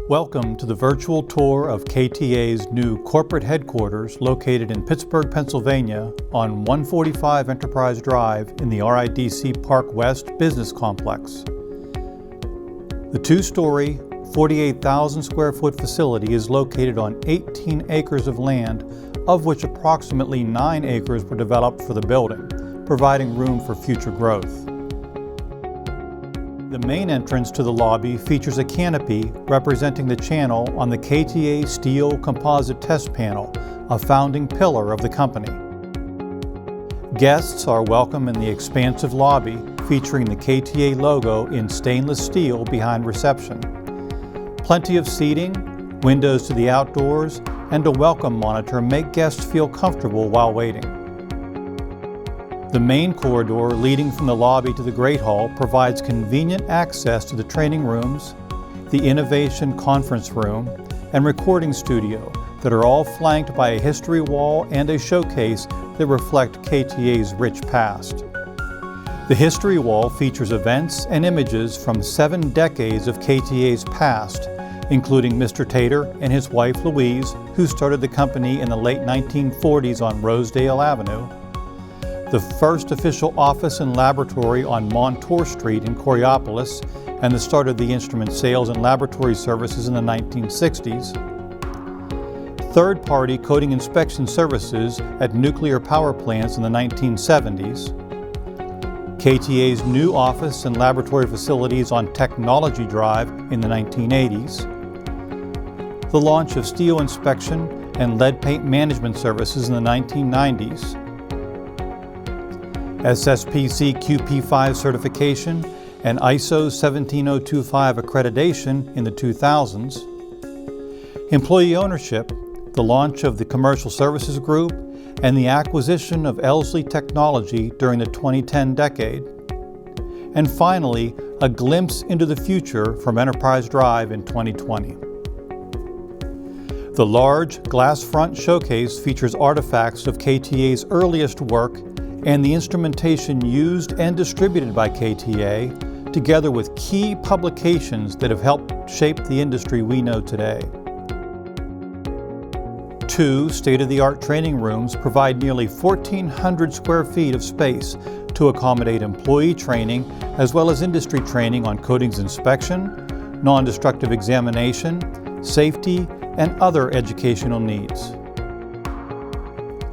Welcome to the virtual tour of KTA's new corporate headquarters located in Pittsburgh, Pennsylvania on 145 Enterprise Drive in the RIDC Park West Business Complex. The two-story, 48,000 square foot facility is located on 18 acres of land, of which approximately 9 acres were developed for the building, providing room for future growth. The main entrance to the lobby features a canopy representing the channel on the KTA steel composite test panel, a founding pillar of the company. Guests are welcome in the expansive lobby featuring the KTA logo in stainless steel behind reception. Plenty of seating, windows to the outdoors, and a welcome monitor make guests feel comfortable while waiting. The main corridor leading from the lobby to the Great Hall provides convenient access to the training rooms, the Innovation Conference Room, and recording studio that are all flanked by a history wall and a showcase that reflect KTA's rich past. The history wall features events and images from 7 decades of KTA's past, including Mr. Tator and his wife Louise, who started the company in the late 1940s on Rosedale Avenue, the first official office and laboratory on Montour Street in Coriopolis, and the start of the instrument sales and laboratory services in the 1960s, third-party coating inspection services at nuclear power plants in the 1970s, KTA's new office and laboratory facilities on Technology Drive in the 1980s, the launch of steel inspection and lead paint management services in the 1990s, SSPC QP5 certification and ISO 17025 accreditation in the 2000s, employee ownership, the launch of the Commercial Services Group, and the acquisition of Elsley Technology during the 2010 decade, and finally, a glimpse into the future from Enterprise Drive in 2020. The large glass front showcase features artifacts of KTA's earliest work and the instrumentation used and distributed by KTA, together with key publications that have helped shape the industry we know today. 2 state-of-the-art training rooms provide nearly 1,400 square feet of space to accommodate employee training as well as industry training on coatings inspection, non-destructive examination, safety, and other educational needs.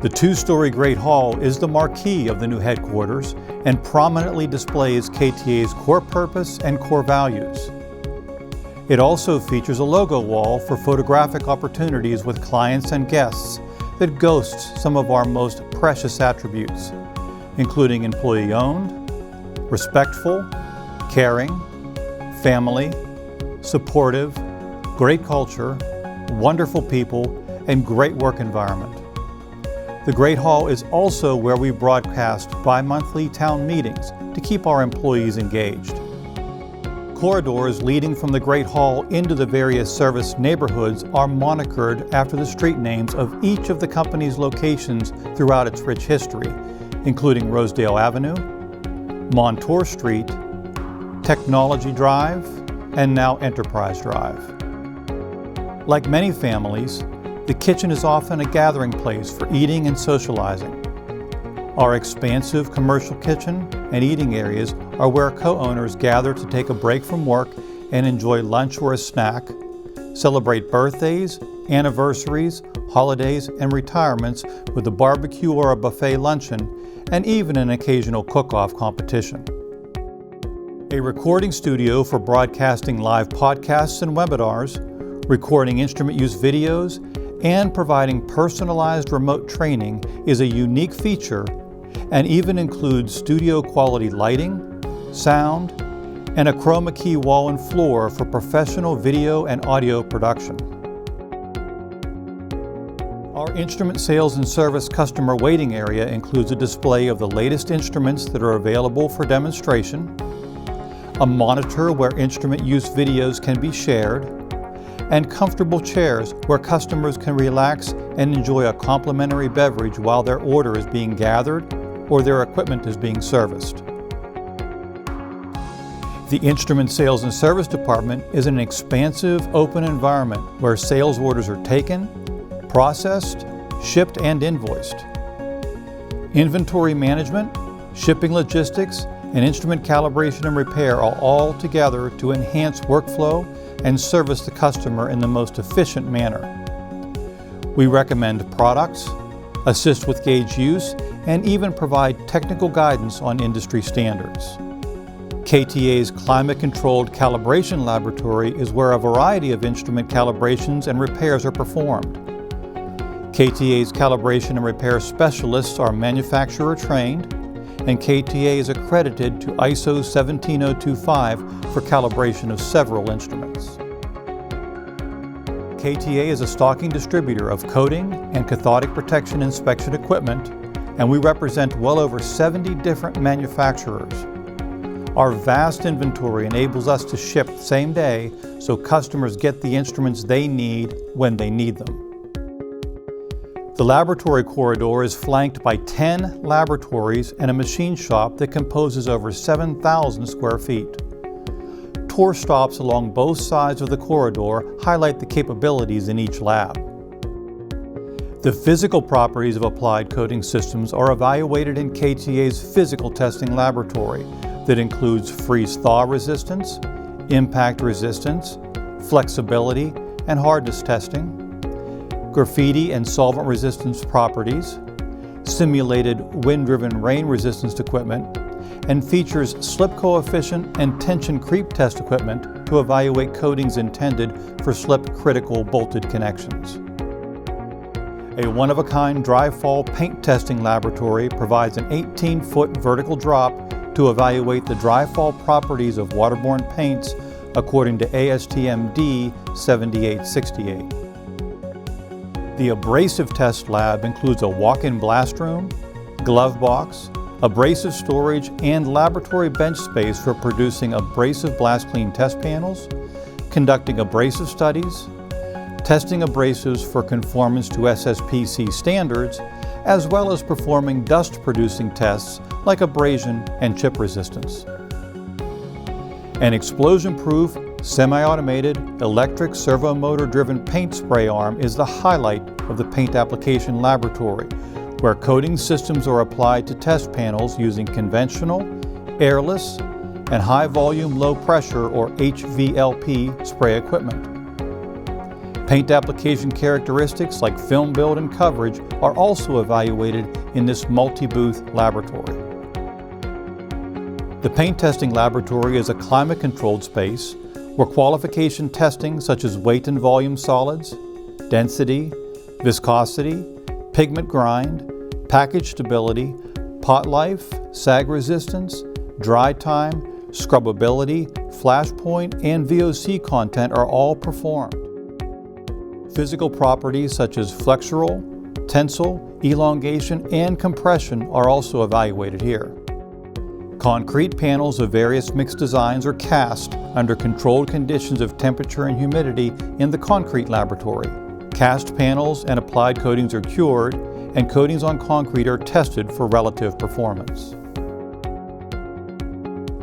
The 2-story Great Hall is the marquee of the new headquarters and prominently displays KTA's core purpose and core values. It also features a logo wall for photographic opportunities with clients and guests that ghosts some of our most precious attributes, including employee-owned, respectful, caring, family, supportive, great culture, wonderful people, and great work environment. The Great Hall is also where we broadcast bi-monthly town meetings to keep our employees engaged. Corridors leading from the Great Hall into the various service neighborhoods are monikered after the street names of each of the company's locations throughout its rich history, including Rosedale Avenue, Montour Street, Technology Drive, and now Enterprise Drive. Like many families, the kitchen is often a gathering place for eating and socializing. Our expansive commercial kitchen and eating areas are where co-owners gather to take a break from work and enjoy lunch or a snack, celebrate birthdays, anniversaries, holidays, and retirements with a barbecue or a buffet luncheon, and even an occasional cook-off competition. A recording studio for broadcasting live podcasts and webinars, recording instrument use videos, and providing personalized remote training is a unique feature and even includes studio quality lighting, sound, and a chroma key wall and floor for professional video and audio production. Our instrument sales and service customer waiting area includes a display of the latest instruments that are available for demonstration, a monitor where instrument use videos can be shared, and comfortable chairs where customers can relax and enjoy a complimentary beverage while their order is being gathered or their equipment is being serviced. The Instrument Sales and Service Department is an expansive, open environment where sales orders are taken, processed, shipped, and invoiced. Inventory management, shipping logistics, and instrument calibration and repair are all together to enhance workflow and service the customer in the most efficient manner. We recommend products, assist with gauge use, and even provide technical guidance on industry standards. KTA's climate-controlled calibration laboratory is where a variety of instrument calibrations and repairs are performed. KTA's calibration and repair specialists are manufacturer trained, and KTA is accredited to ISO 17025 for calibration of several instruments. KTA is a stocking distributor of coating and cathodic protection inspection equipment, and we represent well over 70 different manufacturers. Our vast inventory enables us to ship same day so customers get the instruments they need when they need them. The laboratory corridor is flanked by 10 laboratories and a machine shop that composes over 7,000 square feet. Tour stops along both sides of the corridor highlight the capabilities in each lab. The physical properties of applied coating systems are evaluated in KTA's physical testing laboratory that includes freeze-thaw resistance, impact resistance, flexibility, and hardness testing, graffiti and solvent resistance properties, simulated wind-driven rain resistance equipment, and features slip coefficient and tension creep test equipment to evaluate coatings intended for slip-critical bolted connections. A one-of-a-kind dry fall paint testing laboratory provides an 18-foot vertical drop to evaluate the dry fall properties of waterborne paints according to ASTM D 7868. The Abrasive Test Lab includes a walk-in blast room, glove box, abrasive storage, and laboratory bench space for producing abrasive blast clean test panels, conducting abrasive studies, testing abrasives for conformance to SSPC standards, as well as performing dust-producing tests like abrasion and chip resistance. An explosion-proof, semi-automated, electric servo-motor-driven paint spray arm is the highlight of the paint application laboratory, where coating systems are applied to test panels using conventional, airless, and high-volume, low-pressure or HVLP spray equipment. Paint application characteristics like film build and coverage are also evaluated in this multi-booth laboratory. The paint testing laboratory is a climate-controlled space where qualification testing such as weight and volume solids, density, viscosity, pigment grind, package stability, pot life, sag resistance, dry time, scrubbability, flash point, and VOC content are all performed. Physical properties such as flexural, tensile, elongation, and compression are also evaluated here. Concrete panels of various mixed designs are cast under controlled conditions of temperature and humidity in the concrete laboratory. Cast panels and applied coatings are cured, and coatings on concrete are tested for relative performance.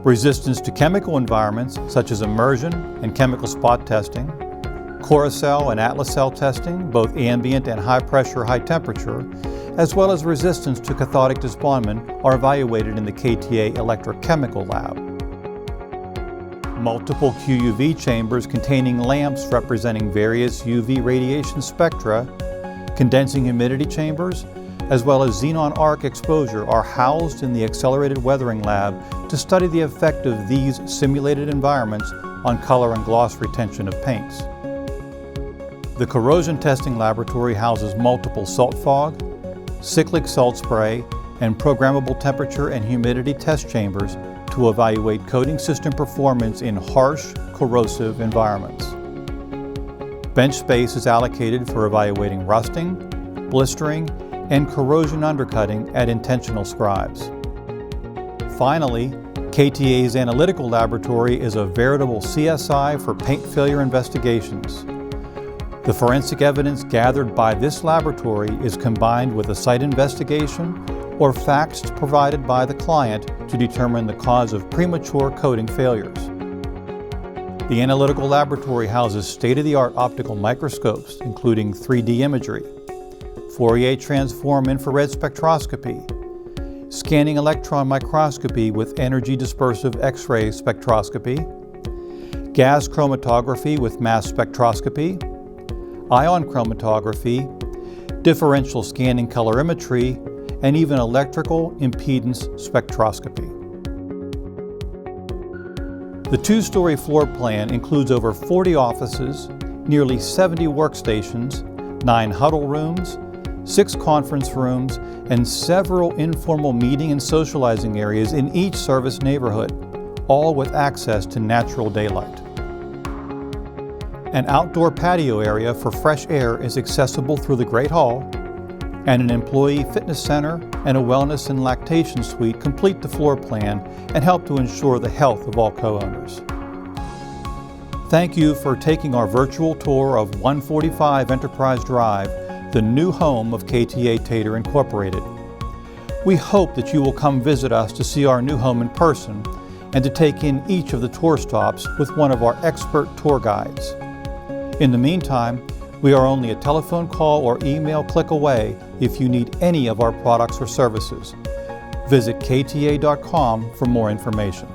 Resistance to chemical environments such as immersion and chemical spot testing, Corrosion and Atlas cell testing, both ambient and high pressure, high temperature, as well as resistance to cathodic disbondment are evaluated in the KTA Electrochemical lab. Multiple QUV chambers containing lamps representing various UV radiation spectra, condensing humidity chambers, as well as xenon arc exposure are housed in the Accelerated Weathering Lab to study the effect of these simulated environments on color and gloss retention of paints. The Corrosion Testing Laboratory houses multiple salt fog, cyclic salt spray, and programmable temperature and humidity test chambers to evaluate coating system performance in harsh, corrosive environments. Bench space is allocated for evaluating rusting, blistering, and corrosion undercutting at intentional scribes. Finally, KTA's Analytical Laboratory is a veritable CSI for paint failure investigations. The forensic evidence gathered by this laboratory is combined with a site investigation or facts provided by the client to determine the cause of premature coating failures. The Analytical laboratory houses state-of-the-art optical microscopes, including 3D imagery, Fourier transform infrared spectroscopy, scanning electron microscopy with energy dispersive X-ray spectroscopy, gas chromatography with mass spectroscopy, ion chromatography, differential scanning colorimetry, and even electrical impedance spectroscopy. The two-story floor plan includes over 40 offices, nearly 70 workstations, 9 huddle rooms, 6 conference rooms, and several informal meeting and socializing areas in each service neighborhood, all with access to natural daylight. An outdoor patio area for fresh air is accessible through the Great Hall, and an employee fitness center and a wellness and lactation suite complete the floor plan and help to ensure the health of all co-owners. Thank you for taking our virtual tour of 145 Enterprise Drive, the new home of KTA-Tator Incorporated. We hope that you will come visit us to see our new home in person and to take in each of the tour stops with one of our expert tour guides. In the meantime, we are only a telephone call or email click away if you need any of our products or services. Visit KTA.com for more information.